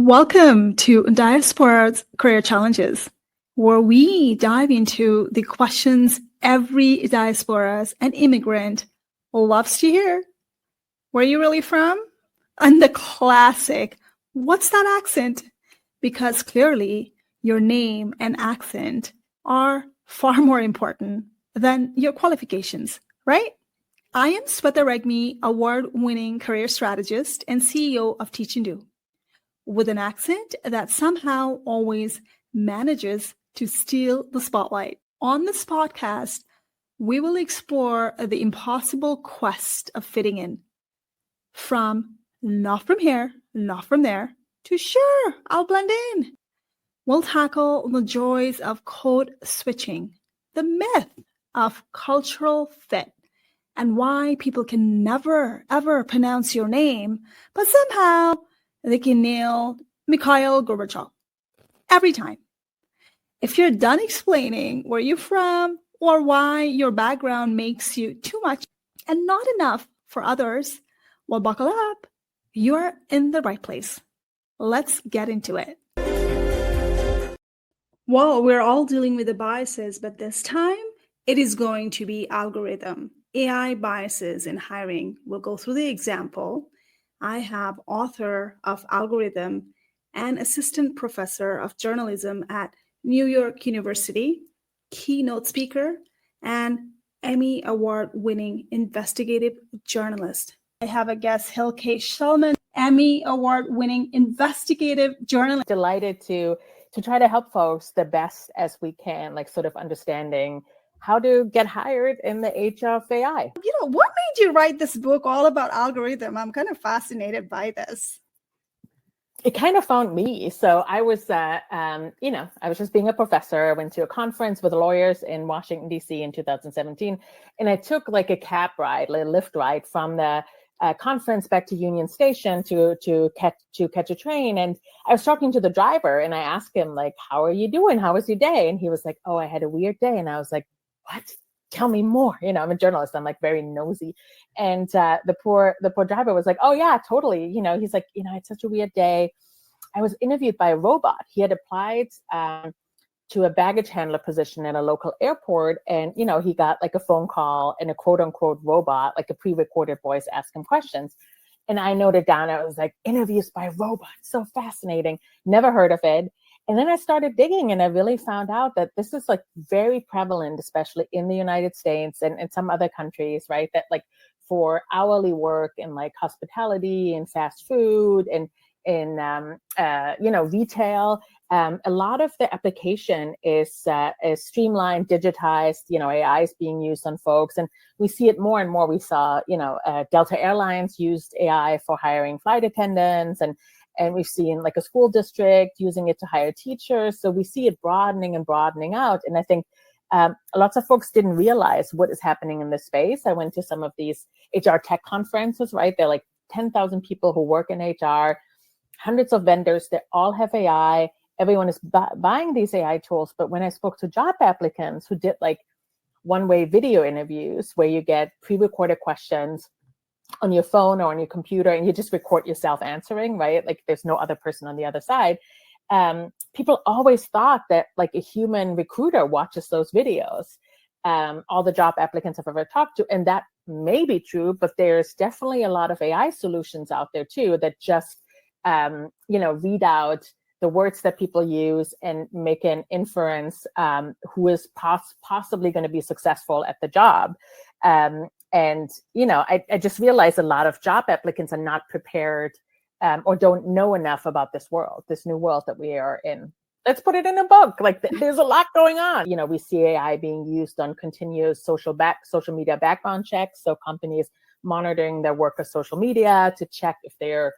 Welcome to Diaspora's Career Challenges, where we dive into the questions every diaspora and immigrant loves to hear. Where are you really from? And the classic, what's that accent? Because clearly your name and accent are far more important than your qualifications, right? I am Sweta Regmi, award-winning career strategist and CEO of Teach and Do, with an accent that somehow always manages to steal the spotlight. On this podcast, we will explore the impossible quest of fitting in. From not from here, not from there, to sure, I'll blend in. We'll tackle the joys of code switching, the myth of cultural fit, and why people can never, ever pronounce your name, but somehow they can nail Mikhail Gorbachev every time. If you're done explaining where you're from or why your background makes you too much and not enough for others, well, buckle up. You're in the right place. Let's get into it. Well, we're all dealing with the biases, but this time it is going to be algorithm. AI biases in hiring. We'll go through the example. I have author of Algorithm and assistant professor of journalism at New York University, keynote speaker, and Emmy-award winning investigative journalist. I have a guest, Hilke Schellmann, Emmy-award winning investigative journalist. Delighted to try to help folks the best as we can, like sort of understanding how to get hired in the age of AI. What made you write this book all about algorithm? I'm kind of fascinated by this. It kind of found me. So I was, I was just being a professor. I went to a conference with lawyers in Washington, D.C. in 2017. And I took like a cab ride, like a Lyft ride from the conference back to Union Station to catch a train. And I was talking to the driver and I asked him, like, how are you doing? How was your day? And he was like, oh, I had a weird day. And I was like, what? Tell me more. I'm a journalist. I'm like very nosy. And the poor driver was like, oh yeah, totally. He's like, it's such a weird day. I was interviewed by a robot. He had applied to a baggage handler position at a local airport. And, he got like a phone call and a quote unquote robot, like a pre-recorded voice, ask him questions. And I noted down, I was like, interviews by robots. So fascinating. Never heard of it. And then I started digging and I really found out that this is like very prevalent, especially in the United States and in some other countries, right? That like for hourly work in like hospitality and fast food and in retail, a lot of the application is streamlined, digitized. AI is being used on folks, and we see it more and more. We saw, Delta Airlines used AI for hiring flight attendants, and we've seen like a school district using it to hire teachers. So we see it broadening and broadening out. And I think lots of folks didn't realize what is happening in this space. I went to some of these HR tech conferences, right? They're like 10,000 people who work in HR, hundreds of vendors that all have AI. Everyone is buying these AI tools. But when I spoke to job applicants who did like one-way video interviews where you get pre-recorded questions on your phone or on your computer and you just record yourself answering, right? Like there's no other person on the other side. People always thought that like a human recruiter watches those videos. All the job applicants I've ever talked to, and that may be true, but there's definitely a lot of AI solutions out there too that just, read out the words that people use and make an inference who is possibly going to be successful at the job. I just realized a lot of job applicants are not prepared or don't know enough about this new world that we are in. Let's put it in a book. Like there's a lot going on. We see AI being used on continuous social media background checks. So companies monitoring their workers' social media to check if they're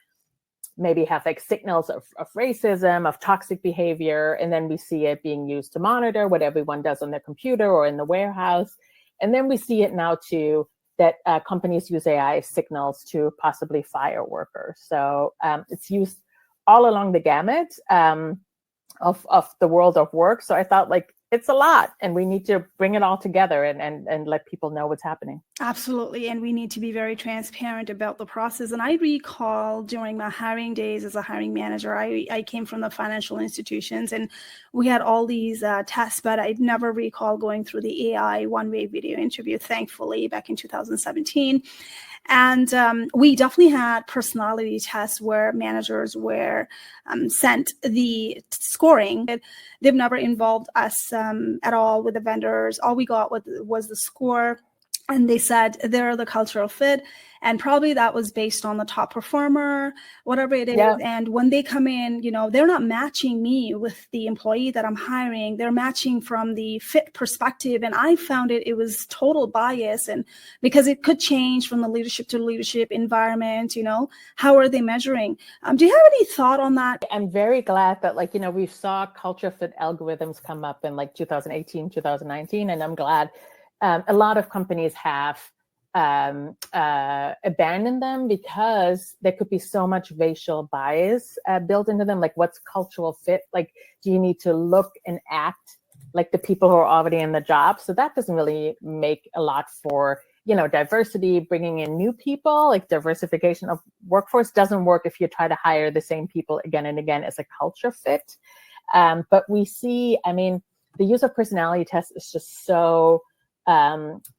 maybe have like signals of racism, of toxic behavior. And then we see it being used to monitor what everyone does on their computer or in the warehouse. And then we see it now too, that companies use AI signals to possibly fire workers. So it's used all along the gamut of the world of work. So I thought like it's a lot, and we need to bring it all together and let people know what's happening. Absolutely. And we need to be very transparent about the process. And I recall during my hiring days as a hiring manager, I came from the financial institutions, and we had all these tests, but I never recall going through the AI one-way video interview, thankfully, back in 2017. And we definitely had personality tests where managers were sent the scoring. They've never involved us at all with the vendors. All we got was the score. And they said they're the cultural fit. And probably that was based on the top performer, whatever it is. Yeah. And when they come in, they're not matching me with the employee that I'm hiring. They're matching from the fit perspective. And I found it was total bias. And because it could change from the leadership to leadership environment, how are they measuring? Do you have any thought on that? I'm very glad that we saw culture fit algorithms come up in 2018, 2019. And I'm glad a lot of companies have abandoned them because there could be so much racial bias built into them. Like, what's cultural fit? Like, do you need to look and act like the people who are already in the job? So that doesn't really make a lot for, diversity, bringing in new people. Like, diversification of workforce doesn't work if you try to hire the same people again and again as a culture fit. But we see, the use of personality tests is just so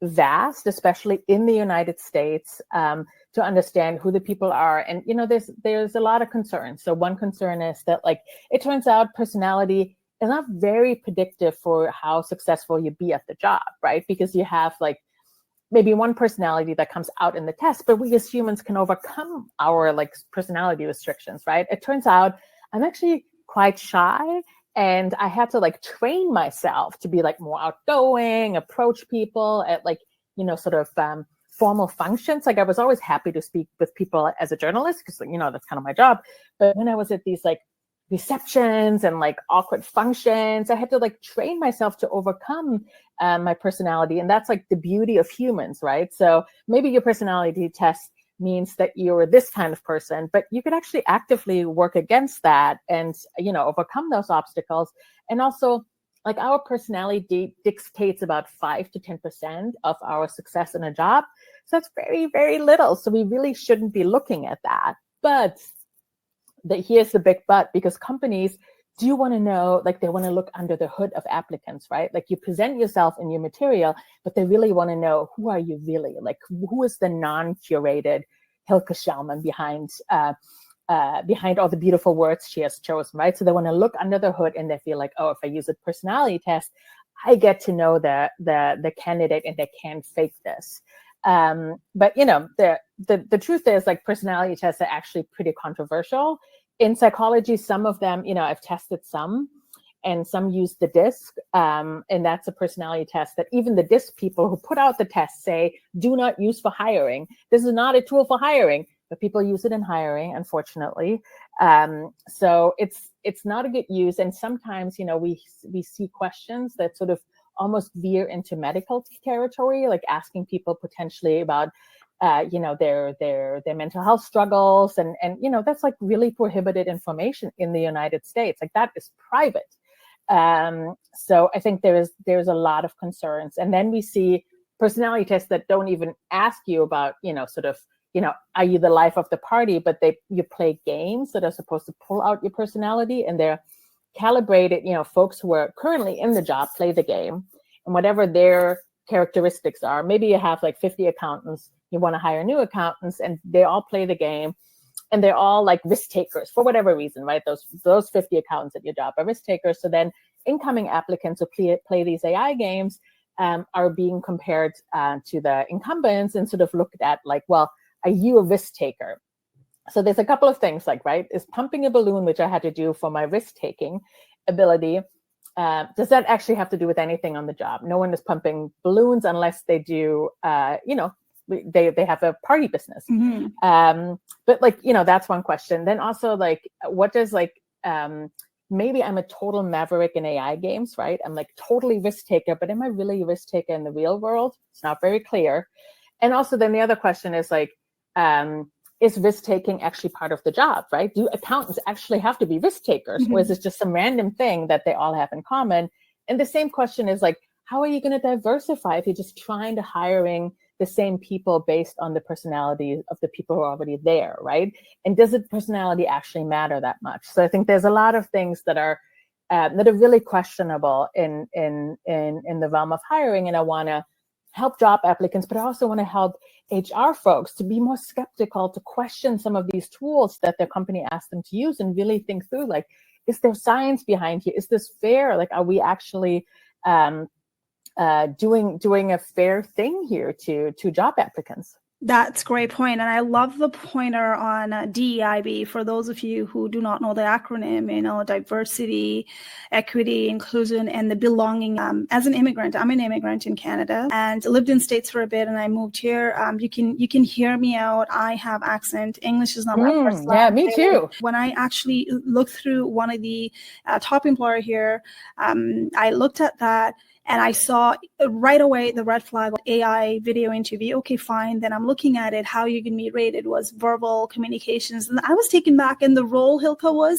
vast, especially in the United States, to understand who the people are. And, there's a lot of concerns. So one concern is that it turns out personality is not very predictive for how successful you be at the job, right? Because you have maybe one personality that comes out in the test, but we as humans can overcome our personality restrictions, right? It turns out I'm actually quite shy. And I had to train myself to be more outgoing, approach people at formal functions. I was always happy to speak with people as a journalist because that's kind of my job. But when I was at these receptions and awkward functions, I had to train myself to overcome my personality. And that's the beauty of humans, right? So maybe your personality test means that you're this kind of person, but you could actually actively work against that and, overcome those obstacles. And also our personality dictates about 5 to 10% of our success in a job. So that's very, very little. So we really shouldn't be looking at that. But here's the big but, because companies do want to know, they want to look under the hood of applicants, right? You present yourself in your material, but they really want to know, who are you really? Who is the non-curated Hilke Schellmann behind all the beautiful words she has chosen, right? So they want to look under the hood and they feel oh, if I use a personality test, I get to know the candidate and they can't fake this. But the truth is personality tests are actually pretty controversial. In psychology, some of them, I've tested some, and some use the DISC, and that's a personality test that even the DISC people who put out the test say, do not use for hiring. This is not a tool for hiring, but people use it in hiring, unfortunately. So it's not a good use. And sometimes, we see questions that sort of almost veer into medical territory, asking people potentially about their mental health struggles. And that's really prohibited information in the United States. That is private. So I think there's a lot of concerns. And then we see personality tests that don't even ask you about, are you the life of the party, but you play games that are supposed to pull out your personality, and they're calibrated, folks who are currently in the job play the game, and whatever their characteristics are. Maybe you have 50 accountants, you want to hire new accountants, and they all play the game, and they're all risk takers for whatever reason, right? Those 50 accountants at your job are risk takers. So then incoming applicants who play these AI games are being compared to the incumbents and sort of looked at well, are you a risk taker? So there's a couple of things right? Is pumping a balloon, which I had to do for my risk-taking ability, does that actually have to do with anything on the job? No one is pumping balloons unless they do, they have a party business. Mm-hmm. But that's one question. Then also what does maybe I'm a total maverick in AI games, right? I'm totally risk taker, but am I really a risk taker in the real world? It's not very clear. And also then the other question is is risk taking actually part of the job, right? Do accountants actually have to be risk takers, or is it just some random thing that they all have in common? And the same question is like, how are you going to diversify if you're just trying to hiring the same people based on the personality of the people who are already there, right? And does the personality actually matter that much? So I think there's a lot of things that are really questionable in the realm of hiring, and I want to help job applicants, but I also want to help HR folks to be more skeptical, to question some of these tools that their company asks them to use, and really think through, like, is there science behind here? Is this fair? Like, are we actually doing a fair thing here to job applicants? That's a great point. And I love the pointer on DEIB. For those of you who do not know the acronym, diversity, equity, inclusion, and the belonging. As an immigrant, I'm an immigrant in Canada and lived in States for a bit, and I moved here. You can hear me out. I have accent. English is not my first language. Yeah, me too. When I actually looked through one of the top employer here, I looked at that. And I saw right away the red flag, AI video interview. Okay, fine. Then I'm looking at it. How you can be rated was verbal communications. And I was taken back. And the role, Hilke,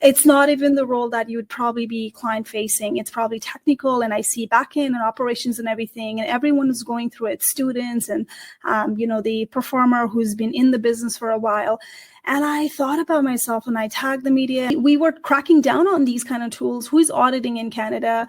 it's not even the role that you would probably be client facing. It's probably technical. And I see back end and operations and everything. And everyone is going through it, students and, the performer who's been in the business for a while. And I thought about myself and I tagged the media. We were cracking down on these kind of tools. Who's auditing in Canada?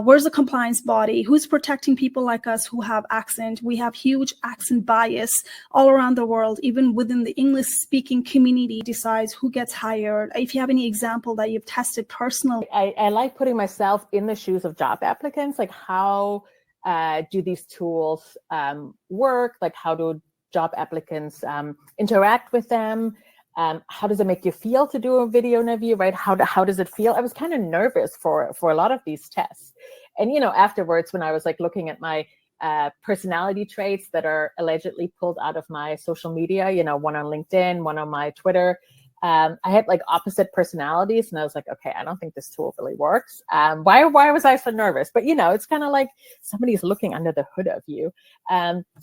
Where's the compliance body? Who's protecting people like us who have accent? We have huge accent bias all around the world, even within the English-speaking community decides who gets hired. If you have any example that you've tested personally. I like putting myself in the shoes of job applicants. Like, how do these tools work? Like, how do job applicants interact with them? How does it make you feel to do a video interview, right? How does it feel? I was kind of nervous for a lot of these tests. And, afterwards, when I was like looking at my personality traits that are allegedly pulled out of my social media, one on LinkedIn, one on my Twitter, I had like opposite personalities, and I was like, okay, I don't think this tool really works. Why was I so nervous? But it's kind of like somebody's looking under the hood of you.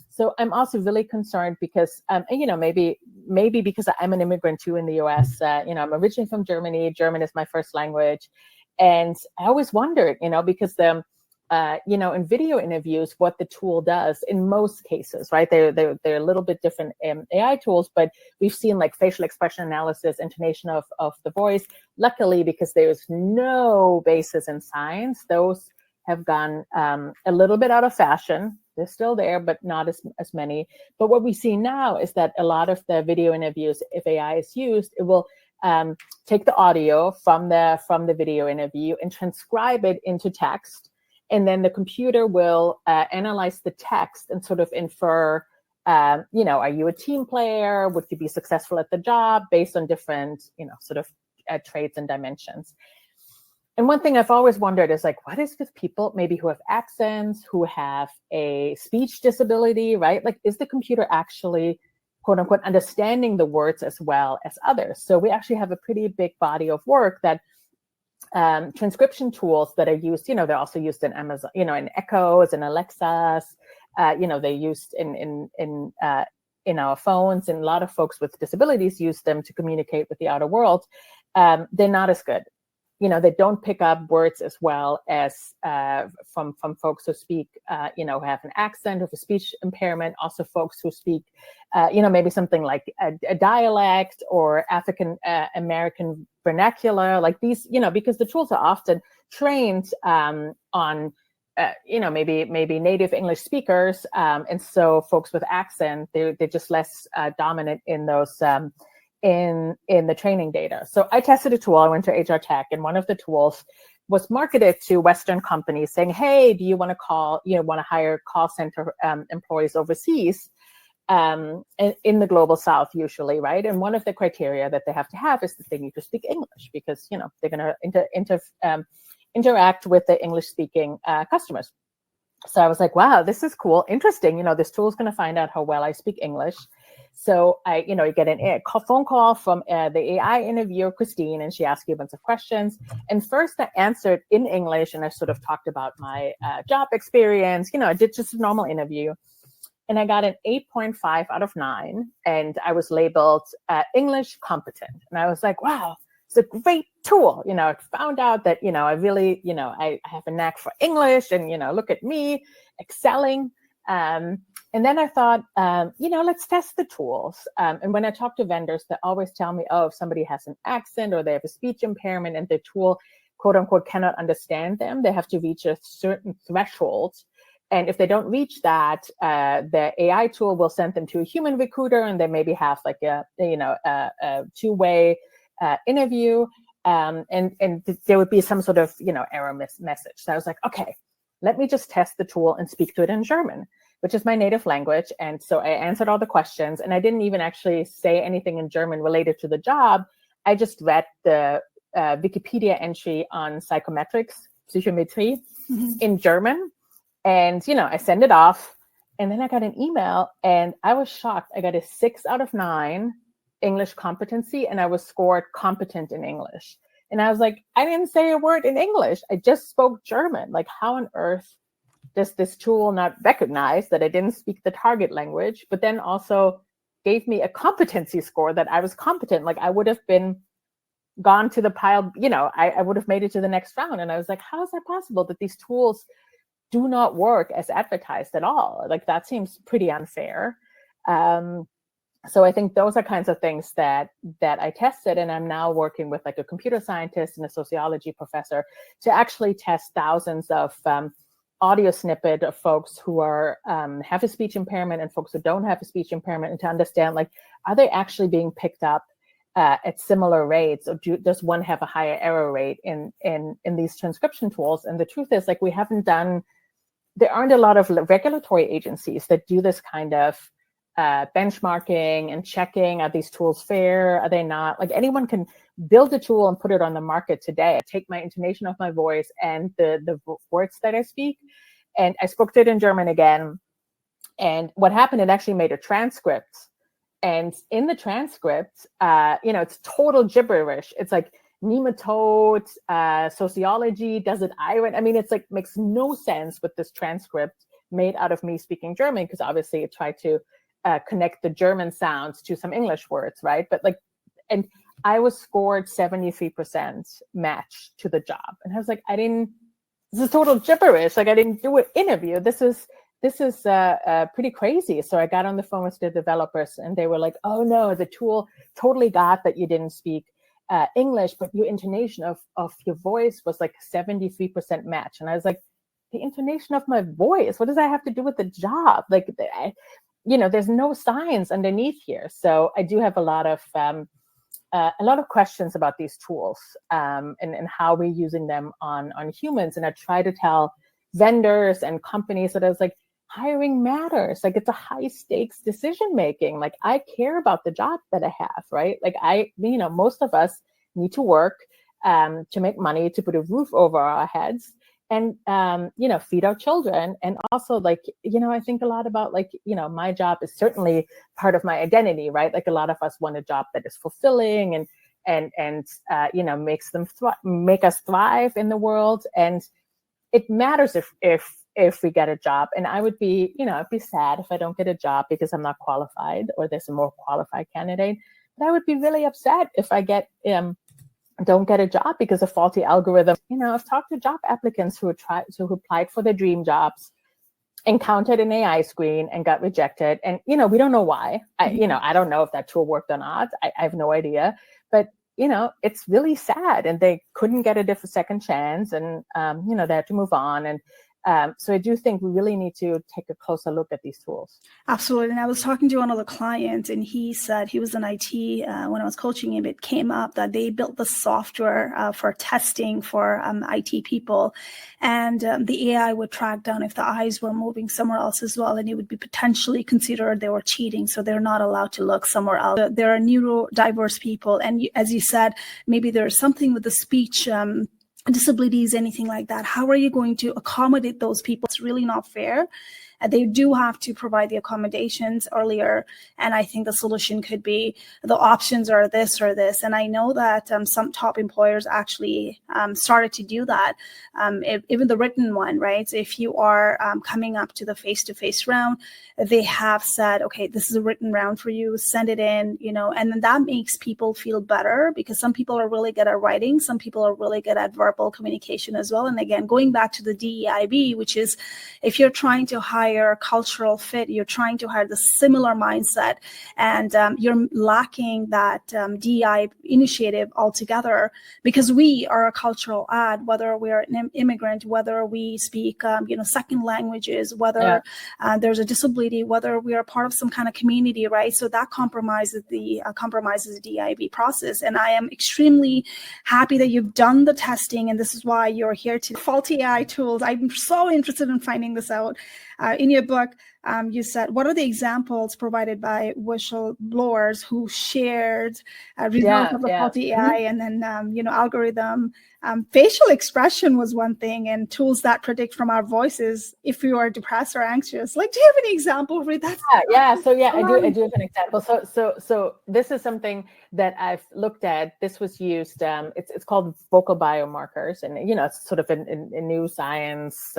So I'm also really concerned because, maybe because I'm an immigrant too in the US. I'm originally from Germany. German is my first language, and I always wondered, because in video interviews, what the tool does in most cases, right? They're a little bit different AI tools, but we've seen like facial expression analysis, intonation of the voice. Luckily, because there's no basis in science, those have gone a little bit out of fashion. They're still there, but not as many. But what we see now is that a lot of the video interviews, if AI is used, it will take the audio from the video interview and transcribe it into text. And then the computer will analyze the text and sort of infer, are you a team player? Would you be successful at the job based on different, sort of traits and dimensions? And one thing I've always wondered is like, what is with people maybe who have accents, who have a speech disability, right? Like, is the computer actually, quote unquote, understanding the words as well as others? So we actually have a pretty big body of work that transcription tools that are used, they're also used in Amazon, in Echoes and Alexas, they're used in our phones, and a lot of folks with disabilities use them to communicate with the outer world. They're not as good. They don't pick up words as well as from folks who speak, who have an accent, with a speech impairment, also folks who speak, maybe something like a dialect or African American vernacular, like these, because the tools are often trained on, maybe native English speakers. And so folks with accent, they're just less dominant in those in the training data. So I tested a tool. I went to HR Tech, and one of the tools was marketed to Western companies saying, hey, do you want to hire call center employees overseas in the global South usually, right? And one of the criteria that they have to have is that they need to speak English, because, they're going to interact with the English speaking customers. So I was like, wow, this is cool. Interesting. This tool is going to find out how well I speak English. So I, get a phone call from the AI interviewer, Christine, and she asked you a bunch of questions. And first I answered in English, and I sort of talked about my job experience. I did just a normal interview. And I got an 8.5 out of 9. And I was labeled English competent. And I was like, wow, it's a great tool. I found out that, I really, I have a knack for English, and, look at me excelling. And then I thought, let's test the tools. And when I talk to vendors, they always tell me, oh, if somebody has an accent or they have a speech impairment and the tool, quote unquote, cannot understand them, they have to reach a certain threshold. And if they don't reach that, the AI tool will send them to a human recruiter, and they maybe have like a two-way interview. And there would be some sort of, error message. So I was like, okay, let me just test the tool and speak to it in German, which is my native language. And so I answered all the questions, and I didn't even actually say anything in German related to the job. I just read the Wikipedia entry on psychometrics, psychometry, in German. And, I sent it off, and then I got an email, and I was shocked. I got a 6 out of 9 English competency, and I was scored competent in English. And I was like, I didn't say a word in English. I just spoke German. Like, how on earth does this tool not recognize that I didn't speak the target language, but then also gave me a competency score that I was competent? Like, I would have been gone to the pile, I would have made it to the next round. And I was like, how is that possible that these tools do not work as advertised at all? Like, that seems pretty unfair. So I think those are kinds of things that I tested, and I'm now working with like a computer scientist and a sociology professor to actually test thousands of audio snippet of folks who are have a speech impairment and folks who don't have a speech impairment, and to understand, like, are they actually being picked up at similar rates, or does one have a higher error rate in these transcription tools? And the truth is, like, there aren't a lot of regulatory agencies that do this kind of benchmarking and checking. Are these tools fair? Are they not? Like, anyone can build a tool and put it on the market today. I take my intonation of my voice and the words that I speak, and I spoke to it in German again. And what happened, it actually made a transcript. And in the transcript, it's total gibberish. It's like nematode, sociology, does it iron? I mean, it's like, makes no sense with this transcript made out of me speaking German, because obviously it tried to connect the German sounds to some English words, right? But like, and I was scored 73% match to the job. And I was like, this is total gibberish. Like, I didn't do an interview. This is pretty crazy. So I got on the phone with the developers, and they were like, oh no, the tool totally got that you didn't speak English, but your intonation of your voice was like 73% match. And I was like, the intonation of my voice, what does that have to do with the job? Like, there's no science underneath here. So I do have a lot of questions about these tools and how we're using them on humans. And I try to tell vendors and companies that I was like, hiring matters. Like, it's a high stakes decision making. Like, I care about the job that I have, right? Like, most of us need to work to make money, to put a roof over our heads, and feed our children. And also, like, I think a lot about, like, my job is certainly part of my identity, right? Like, a lot of us want a job that is fulfilling and make us thrive in the world. And it matters if we get a job. And I would be, I'd be sad if I don't get a job because I'm not qualified, or there's a more qualified candidate. But I would be really upset if I don't get a job because of faulty algorithm. I've talked to job applicants who applied for their dream jobs, encountered an AI screen and got rejected. And, we don't know why. I don't know if that tool worked or not. I have no idea. But, it's really sad, and they couldn't get a second chance, and, they had to move on. And so I do think we really need to take a closer look at these tools. Absolutely. And I was talking to another client, and he said he was in IT. When I was coaching him, it came up that they built the software for testing for IT people. And the AI would track down if the eyes were moving somewhere else as well, and it would be potentially considered they were cheating. So they're not allowed to look somewhere else. There are neurodiverse people. And as you said, maybe there's something with the speech disabilities, anything like that. How are you going to accommodate those people? It's really not fair. They do have to provide the accommodations earlier. And I think the solution could be the options are this or this. And I know that some top employers actually started to do that, even the written one, right? So if you are coming up to the face-to-face round, they have said, okay, this is a written round for you, send it in, and then that makes people feel better, because some people are really good at writing, some people are really good at verbal communication as well. And again, going back to the DEIB, which is if you're trying to hire a cultural fit, you're trying to hire the similar mindset, and you're lacking that DEI initiative altogether, because we are a cultural ad, whether we're an immigrant, whether we speak second languages, whether there's a disability, whether we are part of some kind of community, right? So that compromises the DIB process. And I am extremely happy that you've done the testing, and this is why you're here to faulty AI tools. I'm so interested in finding this out. In your book, you said, what are the examples provided by whistleblowers who shared results of the faulty AI and then, algorithm? Facial expression was one thing, and tools that predict from our voices if we are depressed or anxious. Like, do you have any example of it? I do have an example. So this is something that I've looked at. This was used. It's called vocal biomarkers, and it's sort of a new science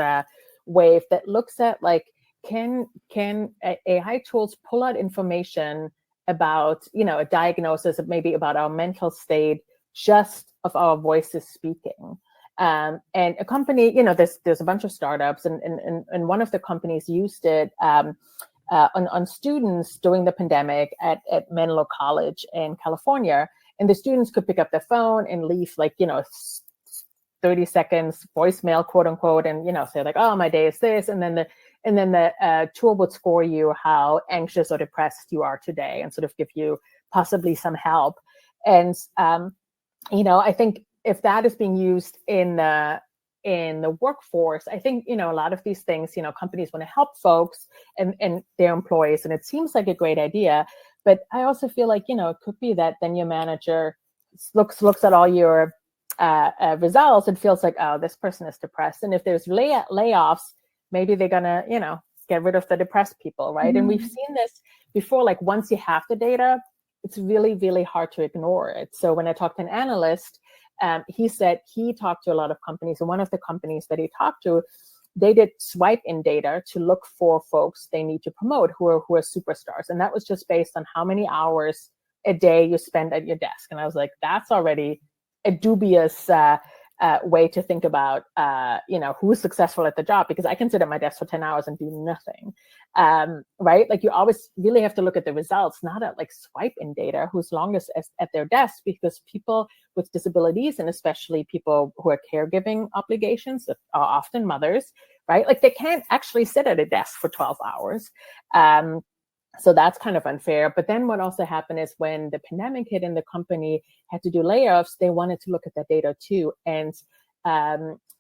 wave that looks at can AI tools pull out information about a diagnosis of maybe about our mental state just of our voices speaking. And a company, there's a bunch of startups, and one of the companies used it on students during the pandemic at Menlo College in California. And the students could pick up their phone and leave 30 seconds voicemail, quote unquote, and say oh, my day is this, and then the tool would score you how anxious or depressed you are today, and sort of give you possibly some help. And I think if that is being used in the workforce, I think a lot of these things, companies want to help folks and their employees, and it seems like a great idea. But I also feel like it could be that then your manager looks at all your results and feels like, oh, this person is depressed. And if there's layoffs, maybe they're gonna, get rid of the depressed people, right? And we've seen this before. Like, once you have the data, it's really, really hard to ignore it. So when I talked to an analyst, he said he talked to a lot of companies, and one of the companies that he talked to, they did swipe in data to look for folks they need to promote who are superstars, and that was just based on how many hours a day you spend at your desk. And I was like, that's already a dubious way to think about, who's successful at the job, because I can sit at my desk for 10 hours and do nothing, right? Like, you always really have to look at the results, not at swipe in data, who's longest at their desk, because people with disabilities, and especially people who are caregiving obligations, that are often mothers, right? Like, they can't actually sit at a desk for 12 hours. So that's kind of unfair. But then what also happened is when the pandemic hit and the company had to do layoffs, they wanted to look at that data too, and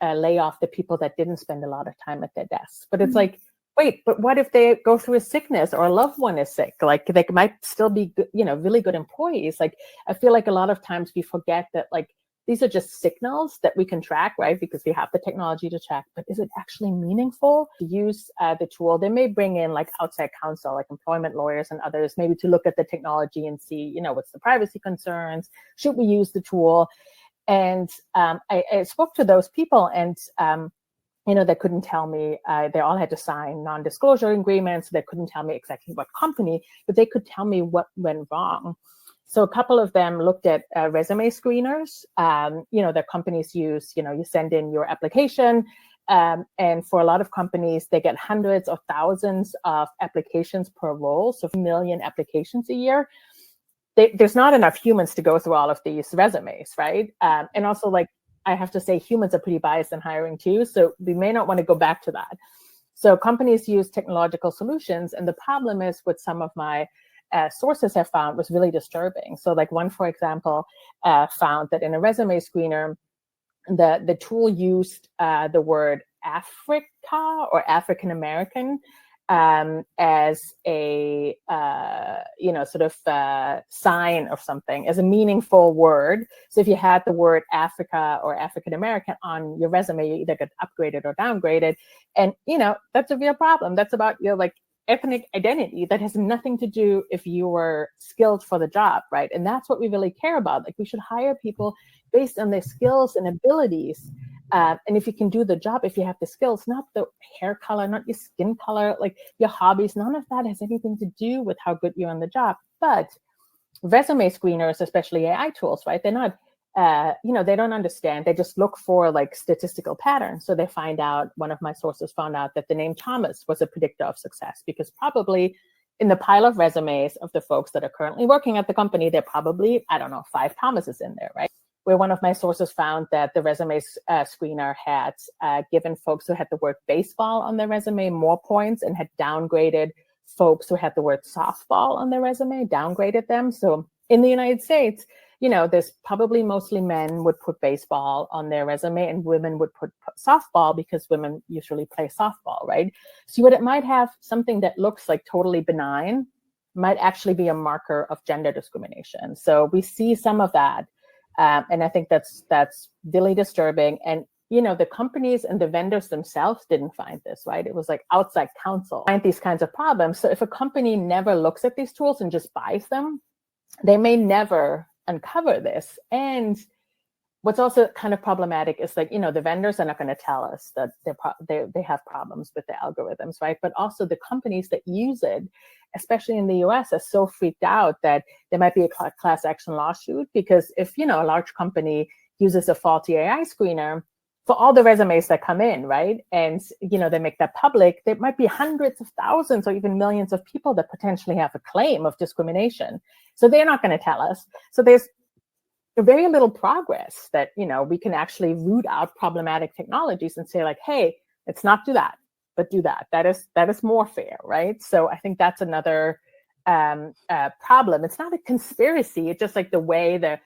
lay off the people that didn't spend a lot of time at their desks. But it's like, wait, but what if they go through a sickness or a loved one is sick? Like, they might still be, really good employees. Like, I feel like a lot of times we forget that, these are just signals that we can track, right? Because we have the technology to track, but is it actually meaningful to use the tool? They may bring in outside counsel, like employment lawyers and others, maybe to look at the technology and see, what's the privacy concerns? Should we use the tool? And I spoke to those people, and they couldn't tell me. They all had to sign non-disclosure agreements. They couldn't tell me exactly what company, but they could tell me what went wrong. So a couple of them looked at resume screeners. That companies use. You send in your application, and for a lot of companies, they get hundreds or thousands of applications per role, so 1 million applications a year. There's not enough humans to go through all of these resumes, right? And also, I have to say, humans are pretty biased in hiring too, so we may not want to go back to that. So companies use technological solutions, and the problem is, what some of my sources have found was really disturbing. So one, for example, found that in a resume screener, the tool used the word Africa or African American as a sort of sign of something, as a meaningful word. So if you had the word Africa or African American on your resume, you either get upgraded or downgraded, and that's a real problem. That's about your like ethnic identity. That has nothing to do if you were skilled for the job, right? And that's what we really care about. Like, we should hire people based on their skills and abilities. And if you can do the job, if you have the skills, not the hair color, not your skin color, like your hobbies, none of that has anything to do with how good you're on the job. But resume screeners, especially AI tools, right? They're not, they don't understand. They just look for like statistical patterns. So they find out, one of my sources found out that the name Thomas was a predictor of success, because probably in the pile of resumes of the folks that are currently working at the company, there are probably, 5 Thomases in there, right? Where one of my sources found that the resume screener had given folks who had the word baseball on their resume more points, and had downgraded folks who had the word softball on their resume, downgraded them. So in the United States, there's probably mostly men would put baseball on their resume, and women would put softball, because women usually play softball, right? So what it might have, something that looks like totally benign, might actually be a marker of gender discrimination. So we see some of that. And I think that's really disturbing. And, the companies and the vendors themselves didn't find this, right? It was like outside counsel find these kinds of problems. So if a company never looks at these tools and just buys them, they may never uncover this. And what's also kind of problematic is like, the vendors are not going to tell us that they have problems with the algorithms, right? But also the companies that use it, especially in the US, are so freaked out that there might be a class action lawsuit, because if, a large company uses a faulty AI screener for all the resumes that come in, right? And, they make that public, there might be hundreds of thousands or even millions of people that potentially have a claim of discrimination. So they're not going to tell us. So there's very little progress that, we can actually root out problematic technologies and say like, hey, let's not do that, but do that. That is more fair, right? So I think that's another problem. It's not a conspiracy. It's just like the way the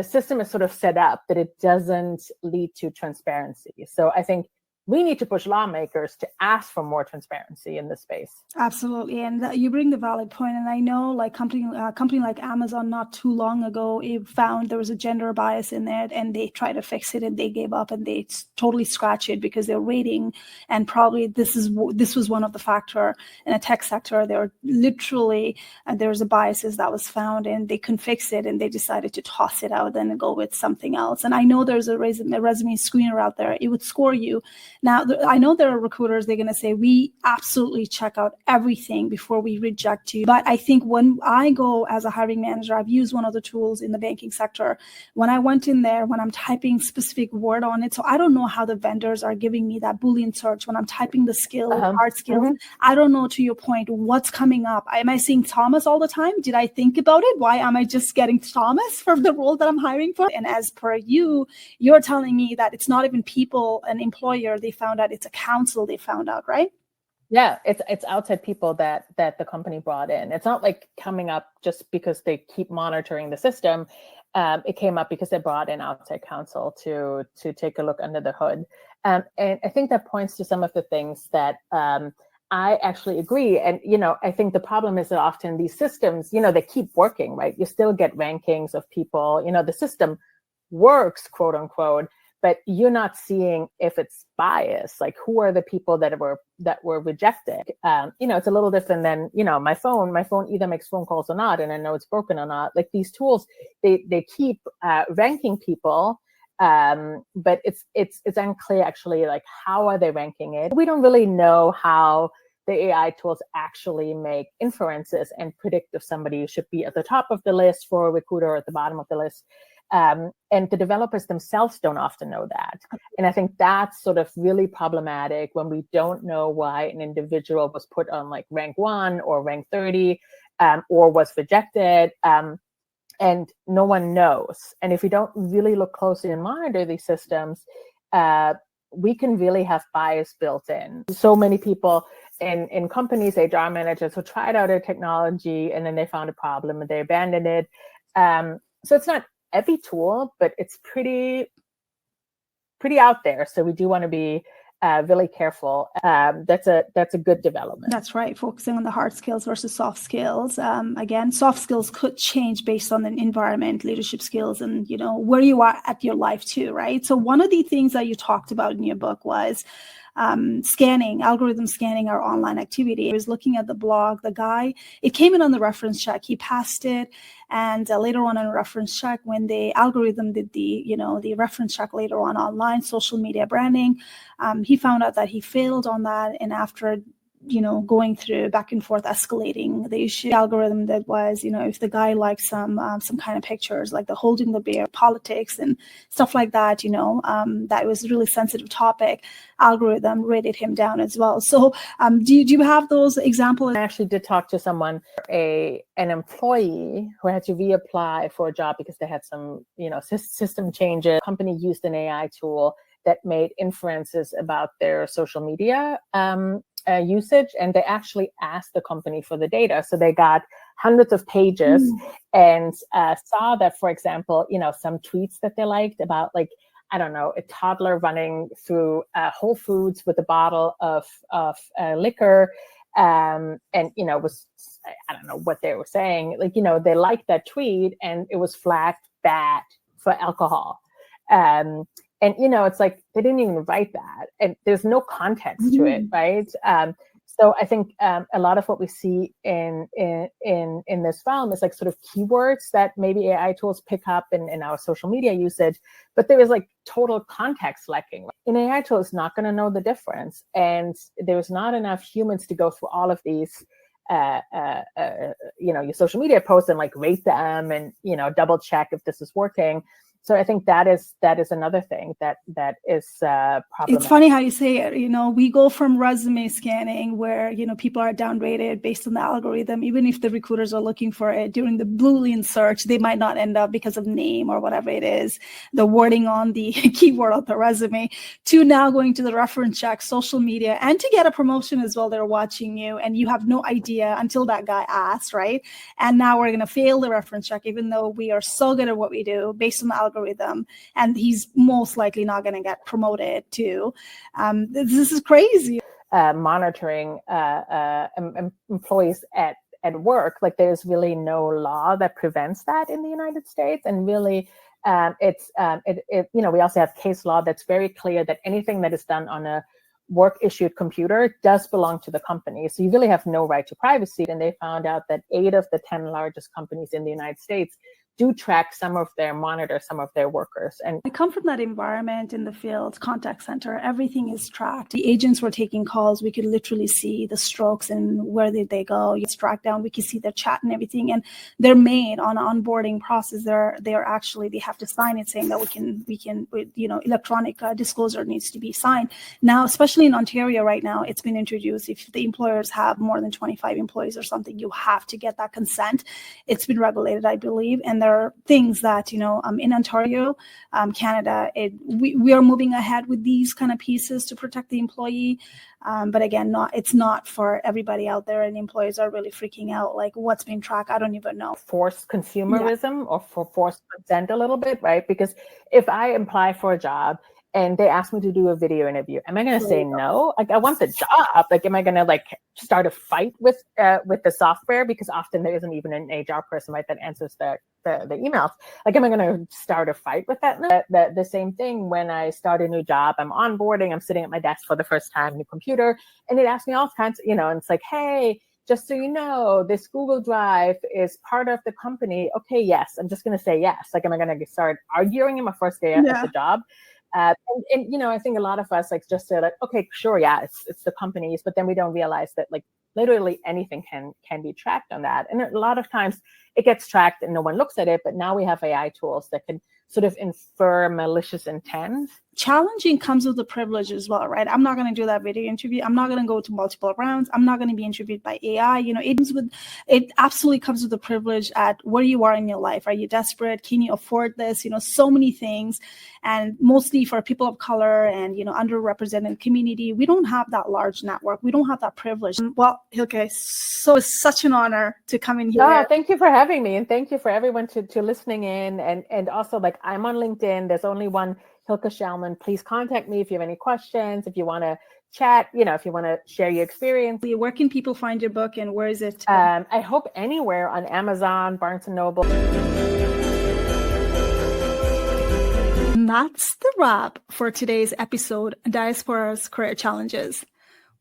system is sort of set up, that it doesn't lead to transparency. So I think we need to push lawmakers to ask for more transparency in this space. Absolutely. And you bring the valid point. And I know like company like Amazon not too long ago, it found there was a gender bias in there, and they tried to fix it, and they gave up, and they totally scratched it because they're waiting. And probably this was one of the factor in a tech sector. There were literally, there was a biases that was found, and they couldn't fix it, and they decided to toss it out and go with something else. And I know there's a resume screener out there. It would score you. Now, I know there are recruiters, they're going to say, we absolutely check out everything before we reject you. But I think when I go as a hiring manager, I've used one of the tools in the banking sector. When I went in there, when I'm typing specific word on it, so I don't know how the vendors are giving me that Boolean search when I'm typing the skill, hard skills. I don't know, to your point, what's coming up. Am I seeing Thomas all the time? Did I think about it? Why am I just getting Thomas for the role that I'm hiring for? And as per you're telling me that it's not even people, an employer, they found out, it's a council they found out, right? Yeah, it's outside people that the company brought in. It's not like coming up just because they keep monitoring the system. It came up because they brought in outside counsel to take a look under the hood. And I think that points to some of the things that I actually agree. And, I think the problem is that often these systems, they keep working, right? You still get rankings of people, the system works, quote unquote, but you're not seeing if it's biased, like who are the people that were rejected. It's a little different than, my phone either makes phone calls or not, and I know it's broken or not. Like these tools, they keep ranking people, but it's unclear actually, like how are they ranking it? We don't really know how the AI tools actually make inferences and predict if somebody should be at the top of the list for a recruiter or at the bottom of the list. And the developers themselves don't often know that. And I think that's sort of really problematic when we don't know why an individual was put on like rank 1 or rank 30 or was rejected. And no one knows. And if we don't really look closely and monitor these systems, we can really have bias built in. So many people in companies, HR managers who tried out a technology and then they found a problem and they abandoned it. So it's not every tool, but it's pretty out there. So we do want to be really careful. That's a good development. That's right. Focusing on the hard skills versus soft skills. Again, soft skills could change based on the environment, leadership skills, and where you are at your life too, right? So one of the things that you talked about in your book was algorithm scanning our online activity. I was looking at the blog, the guy, it came in on the reference check. He passed it. And later on in a reference check, when the algorithm did the reference check later on online, social media branding, he found out that he failed on that. And after going through back and forth, escalating the issue, the algorithm that was, if the guy likes some kind of pictures, like the holding the beer, politics and stuff like that, that was a really sensitive topic, algorithm rated him down as well. So do you have those examples? I actually did talk to someone, an employee who had to reapply for a job because they had some, system changes. The company used an AI tool that made inferences about their social media usage, and they actually asked the company for the data. So they got hundreds of pages and saw that, for example, some tweets that they liked about, like, I don't know, a toddler running through Whole Foods with a bottle of liquor, and was, I don't know what they were saying, like, they liked that tweet and it was flagged bad for alcohol. And, it's like, they didn't even write that. And there's no context to it, right? So I think a lot of what we see in this realm is like sort of keywords that maybe AI tools pick up in our social media usage, but there is like total context lacking. An AI tool is not going to know the difference. And there's not enough humans to go through all of these your social media posts and like rate them and, double check if this is working. So I think that is another thing that is problematic. It's funny how you say it. We go from resume scanning where, people are downgraded based on the algorithm. Even if the recruiters are looking for it during the Boolean search, they might not end up because of name or whatever it is, the wording on the keyword of the resume, to now going to the reference check, social media, and to get a promotion as well. They're watching you and you have no idea until that guy asks, right? And now we're going to fail the reference check, even though we are so good at what we do based on the algorithm, and he's most likely not going to get promoted too. This is crazy. Monitoring employees at work, like there's really no law that prevents that in the United States, and really we also have case law that's very clear that anything that is done on a work issued computer does belong to the company. So you really have no right to privacy. And they found out that 8 of the 10 largest companies in the United States do track monitor some of their workers. And I come from that environment in the field, contact center, everything is tracked. The agents were taking calls. We could literally see the strokes and where did they go. It's tracked down. We can see their chat and everything. And they're made on an onboarding process. They have to sign it saying that we can, electronic disclosure needs to be signed. Now, especially in Ontario right now, it's been introduced. If the employers have more than 25 employees or something, you have to get that consent. It's been regulated, I believe. And there are things that, in Ontario, Canada, we are moving ahead with these kind of pieces to protect the employee. But again, it's not for everybody out there, and employees are really freaking out, like what's being tracked. I don't even know. Forced consumerism or for forced consent a little bit, right? Because if I apply for a job and they ask me to do a video interview, am I going to say no? Like, I want the job. Like, am I going to start a fight with the software? Because often there isn't even an HR person, right, that answers the emails. Like, am I going to start a fight with that? No. The same thing when I start a new job, I'm onboarding, I'm sitting at my desk for the first time, new computer, and it asks me all kinds, and it's like, hey, just so you know, this Google Drive is part of the company. Okay, yes. I'm just going to say yes. Like, am I going to start arguing in my first day at the job? And I think a lot of us just say like, okay, sure, yeah, it's the companies, but then we don't realize that like literally anything can be tracked on that. And a lot of times it gets tracked and no one looks at it, but now we have AI tools that can sort of infer malicious intent. Challenging comes with the privilege as well, right? I'm not going to do that video interview. I'm not going to go to multiple rounds. I'm not going to be interviewed by AI. It absolutely comes with the privilege at where you are in your life. Are you desperate? Can you afford this? So many things. And mostly for people of color and, underrepresented community, we don't have that large network. We don't have that privilege. Well, Hilke, so it's such an honor to come in here. No, thank you for having me. And thank you for everyone to listening in. And also, like, I'm on LinkedIn. There's only one Hilke Schellmann. Please contact me if you have any questions, if you want to chat, if you want to share your experience. Where can people find your book and where is it? I hope anywhere on Amazon, Barnes & Noble. And that's the wrap for today's episode, Diaspora's Career Challenges,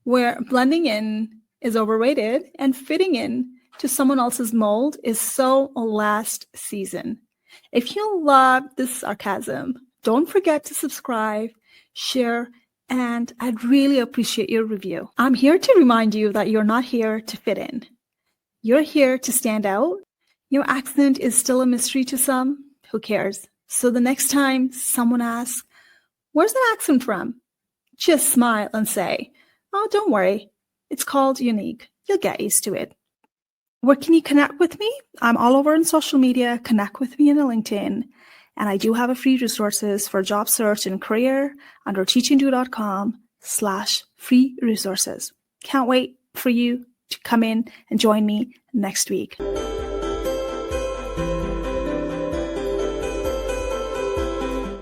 where blending in is overrated and fitting in to someone else's mold is so last season. If you love this sarcasm, don't forget to subscribe, share, and I'd really appreciate your review. I'm here to remind you that you're not here to fit in. You're here to stand out. Your accent is still a mystery to some. Who cares? So the next time someone asks, "Where's that accent from?" just smile and say, "Oh, don't worry. It's called unique. You'll get used to it." Where can you connect with me? I'm all over on social media. Connect with me on LinkedIn. And I do have a free resources for job search and career under teachingdo.com/free resources. Can't wait for you to come in and join me next week.